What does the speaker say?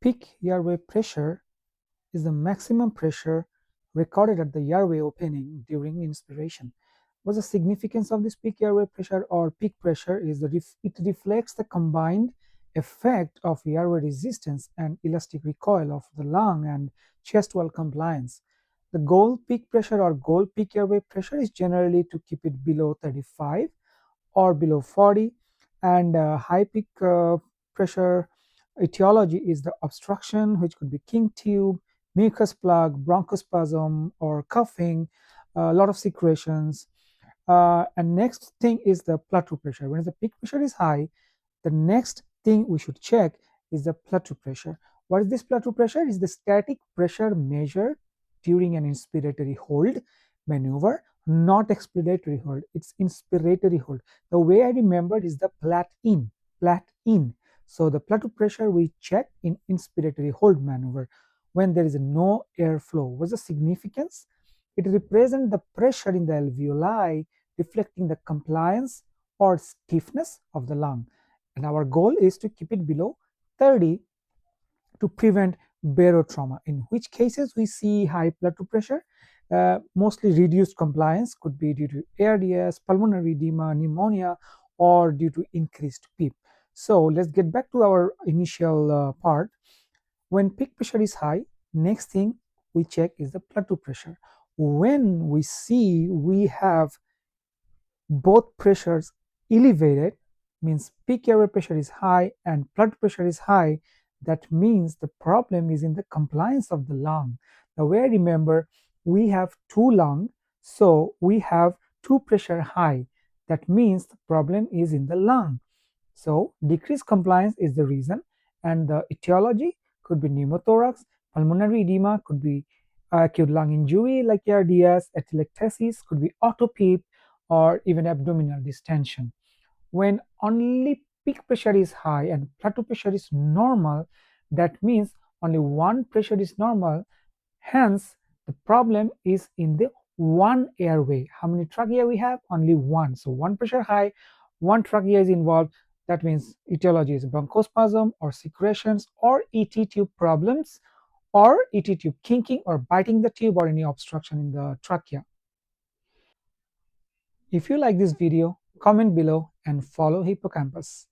Peak airway pressure is the maximum pressure recorded at the airway opening during inspiration. What's the significance of this peak airway pressure or peak pressure is that it reflects the combined effect of airway resistance and elastic recoil of the lung and chest wall compliance. The goal peak pressure or goal peak airway pressure is generally to keep it below 35 or below 40, and high peak pressure etiology is the obstruction, which could be king tube, mucus plug, bronchospasm, or coughing, a lot of secretions. And next thing is the plateau pressure. When the peak pressure is high, the next thing we should check is the plateau pressure. What is this plateau pressure? Is the static pressure measured during an inspiratory hold maneuver, not expiratory hold. It's inspiratory hold. The way I remember is the plat in, plat in. So the plateau pressure we check in inspiratory hold maneuver when there is no airflow. What's the significance? It represents the pressure in the alveoli reflecting the compliance or stiffness of the lung, and our goal is to keep it below 30 to prevent barotrauma, in which cases we see high plateau pressure. Mostly reduced compliance could be due to ARDS, pulmonary edema, pneumonia, or due to increased PEEP. So let's get back to our initial part. When peak pressure is high, next thing we check is the plateau pressure. When we see we have both pressures elevated, means peak airway pressure is high and blood pressure is high, that means the problem is in the compliance of the lung. The way I remember, we have two lungs, so we have two pressure high. That means the problem is in the lung. So decreased compliance is the reason, and the etiology could be pneumothorax, pulmonary edema could be acute lung injury like ARDS, atelectasis could be autopep, or even abdominal distension. When only peak pressure is high and plateau pressure is normal, that means only one pressure is normal. Hence, the problem is in the one airway. How many trachea we have? Only one. So one pressure high, one trachea is involved. That means etiology is bronchospasm or secretions or ET tube problems or ET tube kinking or biting the tube or any obstruction in the trachea. If you like this video, comment below and follow Hippo-Campus.